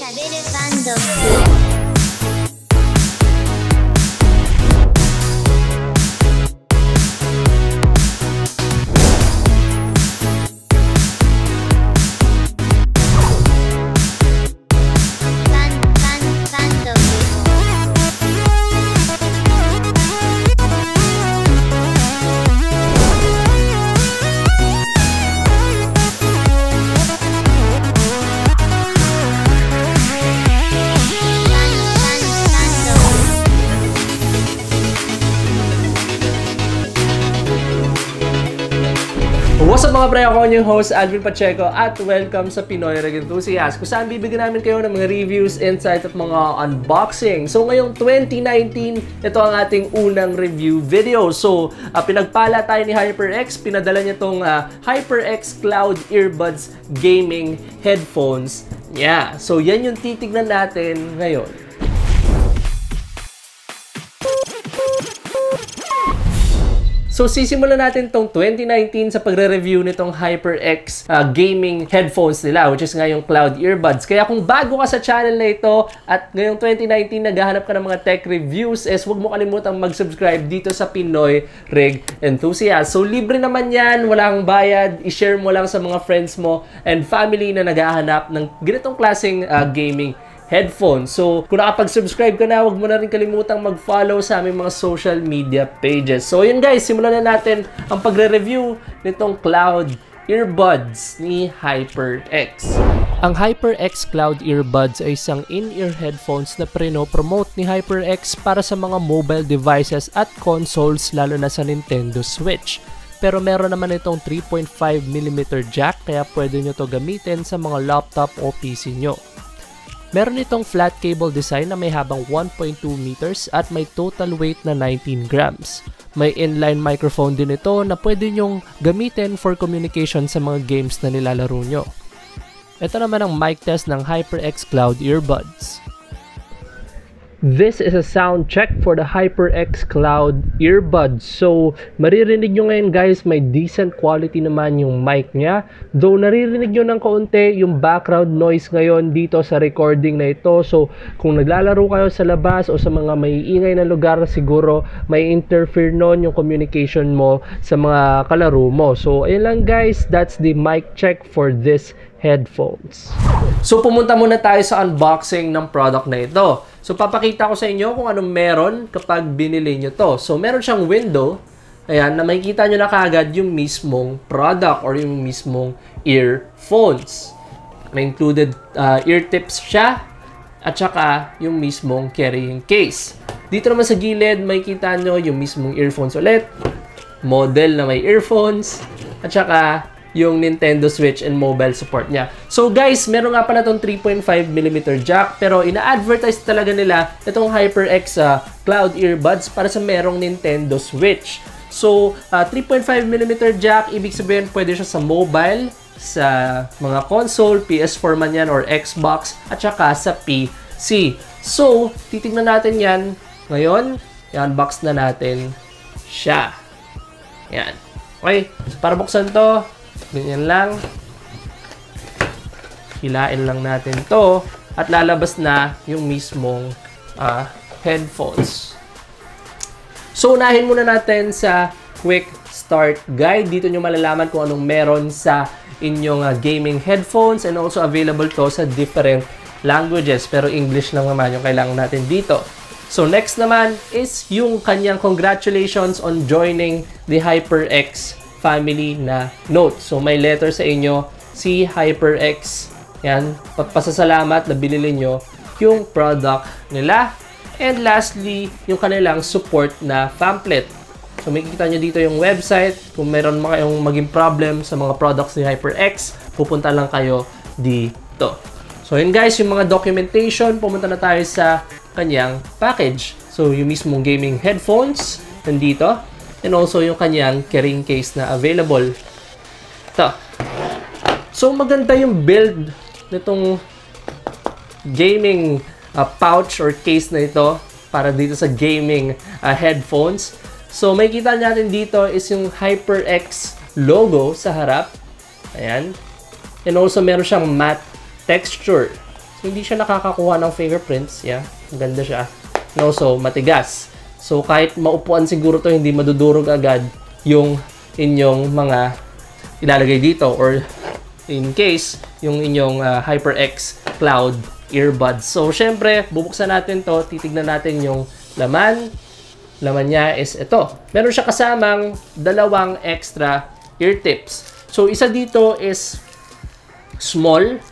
喋るバンド。What's up mga pre, ako ang yung host, Alvin Pacheco, at welcome sa Pinoy Reg Enthusiast, kung saan bibigyan namin kayo ng mga reviews, insights, at mga unboxing. So ngayong 2019, ito ang ating unang review video. So pinagpala tayo ni HyperX, pinadala niya itong HyperX Cloud Earbuds Gaming Headphones. Yeah, so yan yung titignan natin ngayon. So, sisimulan natin tong 2019 sa pagre-review nitong HyperX gaming headphones nila, which is nga yung Cloud Earbuds. Kaya kung bago ka sa channel na ito at ngayong 2019 naghahanap ka ng mga tech reviews, huwag mo kalimutang mag-subscribe dito sa Pinoy Reg Enthusiast. So, libre naman yan, walang bayad, i-share mo lang sa mga friends mo and family na naghahanap ng ganitong klaseng gaming headphones. So, kung nakapag-subscribe ka na, huwag mo na rin kalimutang mag-follow sa aming mga social media pages. So, yun guys, simulan na natin ang pagre-review nitong Cloud Earbuds ni HyperX. Ang HyperX Cloud Earbuds ay isang in-ear headphones na prino-promote ni HyperX para sa mga mobile devices at consoles, lalo na sa Nintendo Switch. Pero meron naman itong 3.5mm jack, kaya pwede nyo to gamitin sa mga laptop o PC nyo. Meron itong flat cable design na may habang 1.2 meters at may total weight na 19 grams. May inline microphone din ito na pwede nyong gamitin for communication sa mga games na nilalaro nyo. Ito naman ang mic test ng HyperX Cloud Earbuds. This is a sound check for the HyperX Cloud Earbuds. So, maririnig nyo ngayon guys, may decent quality naman yung mic niya. Though, naririnig nyo ng kaunti yung background noise ngayon dito sa recording na ito. So, kung naglalaro kayo sa labas o sa mga may ingay na lugar, siguro may interfere nun yung communication mo sa mga kalaro mo. So, ayun lang guys, that's the mic check for this headphones. So, pumunta muna tayo sa unboxing ng product na ito. So, papakita ko sa inyo kung anong meron kapag binili nyo to. So, meron siyang window, ayan, na makikita nyo na kaagad yung mismong product or yung mismong earphones. May included ear tips siya at saka yung mismong carrying case. Dito naman sa gilid, makikita nyo yung mismong earphones ulit, model na may earphones, at saka yung Nintendo Switch and mobile support niya. So guys, meron nga pala itong 3.5mm jack, pero ina-advertise talaga nila itong HyperX Cloud Earbuds para sa merong Nintendo Switch. So, 3.5mm jack, ibig sabihin pwede siya sa mobile, sa mga console, PS4 man yan or Xbox, at saka sa PC. So, titignan natin yan ngayon. I-unbox na natin siya. Yan. Okay, so para buksan to, ganyan lang. Hilain lang natin to at lalabas na yung mismong headphones. So, unahin muna natin sa quick start guide. Dito nyo malalaman kung anong meron sa inyong gaming headphones, and also available to sa different languages. Pero English lang naman yung kailangan natin dito. So, next naman is yung kanyang congratulations on joining the HyperX family na note. So, may letter sa inyo si HyperX. Yan, pasasalamat na binili nyo yung product nila. And lastly, yung kanilang support na pamphlet. So, makikita nyo dito yung website. Kung meron kayong maging problem sa mga products ni HyperX, pupunta lang kayo dito. So, yun guys, yung mga documentation, pumunta na tayo sa kanyang package. So, yung mismong gaming headphones, nandito. And also yung kanyang carrying case na available. Ito. So, maganda yung build nitong gaming pouch or case na ito para dito sa gaming headphones. So, makikita natin dito is yung HyperX logo sa harap. Ayan. And also, meron siyang matte texture. So, hindi siya nakakakuha ng fingerprints. Yeah, ganda siya. And also, matigas. So, kahit maupuan siguro to, hindi madudurog agad yung inyong mga ilalagay dito. Or, in case, yung inyong HyperX Cloud earbuds. So, syempre, bubuksan natin to. Titignan natin yung laman. Laman niya is ito. Meron siya kasamang dalawang extra ear tips. So, isa dito is small,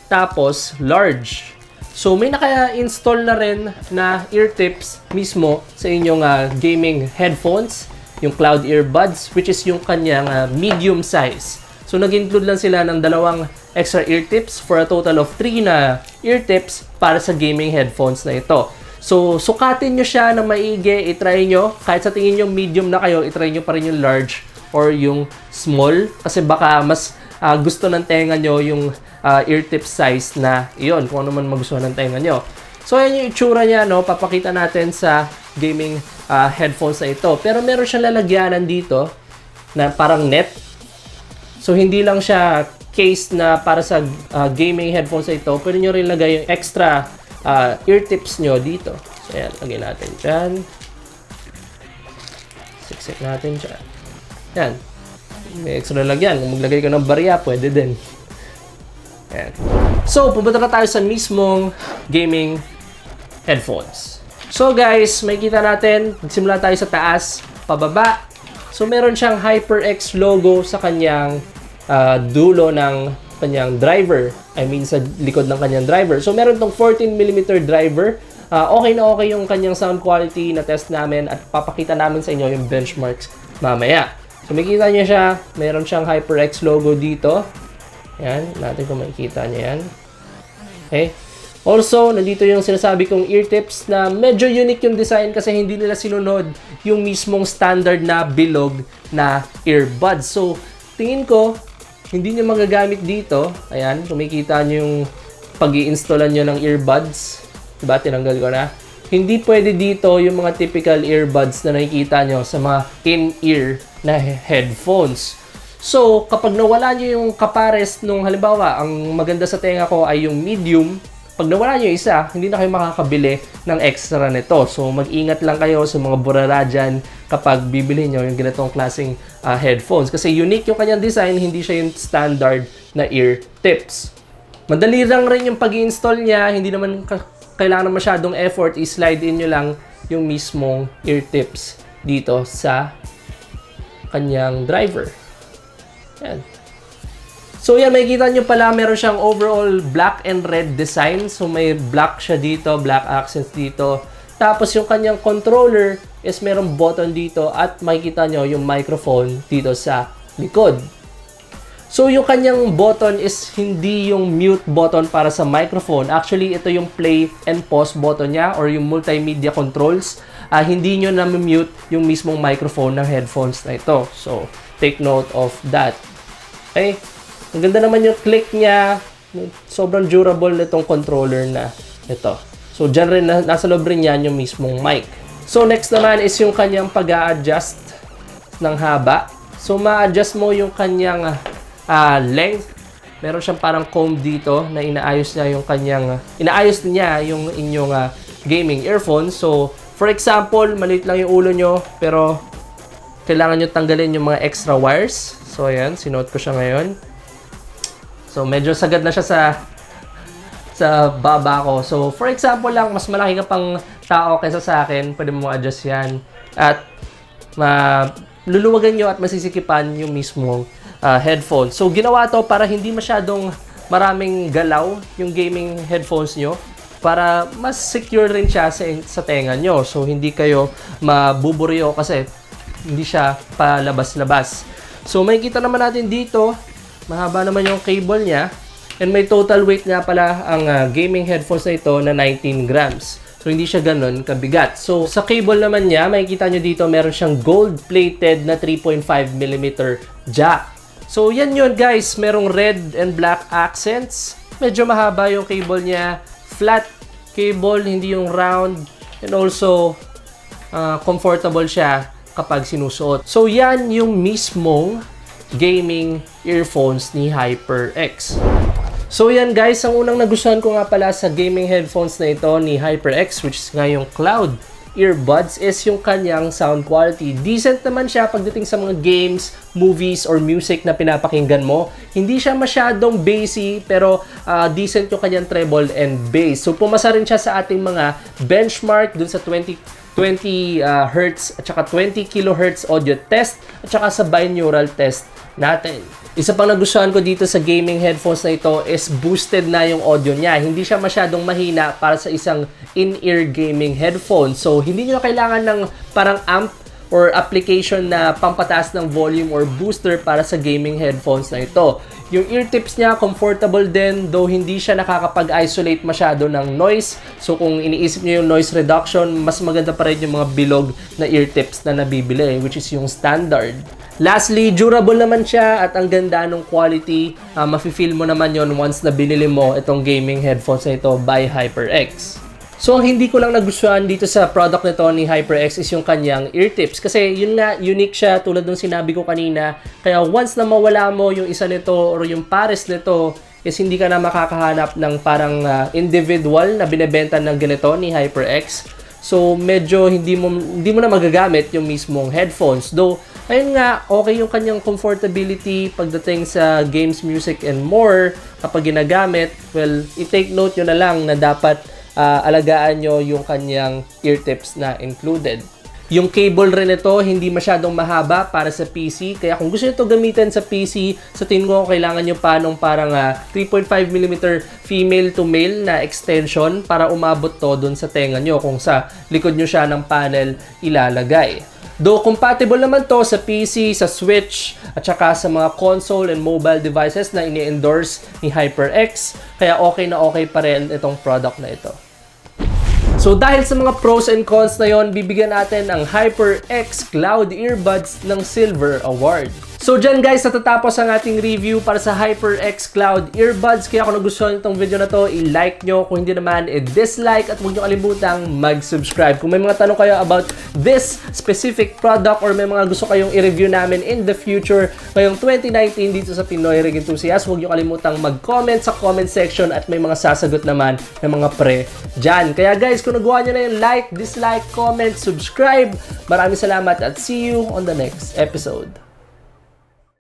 tapos large. So, may naka-install na rin na ear tips mismo sa inyong gaming headphones, yung Cloud earbuds, which is yung kanyang medium size. So, nag-include lang sila ng dalawang extra ear tips for a total of 3 na ear tips para sa gaming headphones na ito. So, sukatin nyo siya na maigi, itry nyo. Kahit sa tingin nyo medium na kayo, itry nyo pa rin yung large or yung small. Kasi baka mas gusto ng tenga nyo yung ear tip size na iyon, kung ano man magustuhan ng tenga nyo. So, ayan yung itsura niya, no? Papakita natin sa gaming headphones na ito. Pero meron siyang lalagyanan dito na parang net. So, hindi lang siya case na para sa gaming headphones na ito. Pwede nyo rin lagay yung extra ear tips nyo dito. So, ayan, lagay natin dyan. Siksik natin dyan. Yan. May extra lagyan. Kung maglagay ka ng barya, pwede din. Ayan. So, pupunta na tayo sa mismong gaming headphones. So, guys, may kita natin. Magsimula tayo sa taas, pababa. So, meron siyang HyperX logo sa kanyang dulo ng kanyang driver. I mean, sa likod ng kanyang driver. So, meron tong 14mm driver. Okay na okay yung kanyang sound quality na test namin at papakita namin sa inyo yung benchmarks mamaya. So, makikita niyo siya. Meron siyang HyperX logo dito. Yan. Natin kung makikita niyo yan. Okay. Also, nandito yung sinasabi kong ear tips na medyo unique yung design kasi hindi nila sinunod yung mismong standard na bilog na earbuds. So, tingin ko, hindi nyo magagamit dito. Ayan. Kung makikita nyo yung pag-i-installan nyo ng earbuds. Diba? Tinanggal ko na. Hindi pwede dito yung mga typical earbuds na nakikita nyo sa mga in-ear na headphones. So, kapag nawala nyo yung kapares nung halimbawa, ang maganda sa tenga ko ay yung medium. Pag nawala nyo isa, hindi na kayo makakabili ng extra nito. So, mag-ingat lang kayo sa mga burara dyan kapag bibili nyo yung ganitong klaseng headphones. Kasi unique yung kanyang design, hindi siya yung standard na ear tips. Madali lang rin yung pag-i-install niya. Hindi naman kailangan masyadong effort. I-slide in nyo lang yung mismong ear tips dito sa kanyang driver. Yan. So yan, makikita nyo pala meron siyang overall black and red design. So may black siya dito, black accents dito. Tapos yung kanyang controller is merong button dito at makikita nyo yung microphone dito sa likod. So yung kanyang button is hindi yung mute button para sa microphone. Actually, ito yung play and pause button niya or yung multimedia controls. Hindi nyo na-mute yung mismong microphone ng headphones na ito. So, take note of that. Okay? Ang ganda naman yung click niya. Sobrang durable nitong controller na ito. So, dyan rin, nasa loob rin yan yung mismong mic. So, next naman is yung kanyang pag-a-adjust ng haba. So, ma-adjust mo yung kanyang length. Meron siyang parang comb dito na inaayos niya yung inyong gaming earphones. So, for example, maliit lang yung ulo nyo, pero kailangan nyo tanggalin yung mga extra wires. So, ayan, sinuot ko siya ngayon. So, medyo sagad na siya sa baba ko. So, for example lang, mas malaki ka pang tao kaysa sa akin, pwede mo adjust yan. At luluwagan nyo at masisikipan yung mismong headphone. So, ginawa to para hindi masyadong maraming galaw yung gaming headphones nyo para mas secure rin siya sa tenga nyo. So, hindi kayo mabuburyo kasi hindi siya palabas-labas. So, makikita naman natin dito, mahaba naman yung cable niya. And may total weight nga pala ang gaming headphones na ito na 19 grams. So, hindi siya ganun kabigat. So, sa cable naman niya, makikita nyo dito, meron siyang gold-plated na 3.5mm jack. So, yan yun guys. Merong red and black accents. Medyo mahaba yung cable niya. Flat cable, hindi yung round. And also, comfortable siya kapag sinusuot. So, yan yung mismong gaming earphones ni HyperX. So yan guys, ang unang nagustuhan ko nga pala sa gaming headphones na ito ni HyperX, which is nga yung Cloud earbuds, is yung kanyang sound quality. Decent naman siya pagdating sa mga games, movies, or music na pinapakinggan mo. Hindi siya masyadong bassy, pero decent yung kanyang treble and bass. So pumasa rin siya sa ating mga benchmark dun sa 20 Hz at saka 20 kHz audio test at saka sa binaural test natin. Isa pang nagustuhan ko dito sa gaming headphones na ito is boosted na yung audio niya. Hindi siya masyadong mahina para sa isang in-ear gaming headphone. So, hindi nyo kailangan ng parang amp or application na pampataas ng volume or booster para sa gaming headphones na ito. Yung ear tips niya, comfortable din, though hindi siya nakakapag-isolate masyado ng noise. So kung iniisip niyo yung noise reduction, mas maganda pa rin yung mga bilog na ear tips na nabibili, which is yung standard. Lastly, durable naman siya at ang ganda ng quality. Mafe-feel mo naman yon once na binili mo itong gaming headphones na ito by HyperX. So, ang hindi ko lang nagustuhan dito sa product nito ni HyperX is yung kanyang ear tips. Kasi yun nga, unique siya tulad ng sinabi ko kanina. Kaya once na mawala mo yung isa nito or yung pares nito, is hindi ka na makakahanap ng parang individual na binebenta ng ganito ni HyperX. So, medyo hindi mo na magagamit yung mismong headphones. Though, ayun nga, okay yung kanyang comfortability pagdating sa games, music, and more kapag ginagamit. Well, i-take note nyo na lang na dapat alagaan nyo yung kanyang ear tips na included. Yung cable rin ito, hindi masyadong mahaba para sa PC. Kaya kung gusto nyo ito gamitin sa PC, sa tingin ko kailangan nyo pa nung parang 3.5mm female to male na extension para umabot to dun sa tenga nyo kung sa likod nyo siya ng panel ilalagay. Though compatible naman to sa PC, sa Switch, at saka sa mga console and mobile devices na ini-endorse ni HyperX. Kaya okay na okay pa rin itong product na ito. So dahil sa mga pros and cons na yon, bibigyan natin ang HyperX Cloud Earbuds ng Silver Award. So dyan guys, natatapos ang ating review para sa HyperX Cloud Earbuds. Kaya kung nagustuhan itong video na to, i-like nyo. Kung hindi naman, i-dislike at huwag nyo kalimutang mag-subscribe. Kung may mga tanong kayo about this specific product or may mga gusto kayong i-review namin in the future ngayong 2019 dito sa Pinoy Rig Enthusiast, huwag nyo kalimutang mag-comment sa comment section at may mga sasagot naman ng mga pre dyan. Kaya guys, kung nagawa nyo na yung like, dislike, comment, subscribe, maraming salamat at see you on the next episode.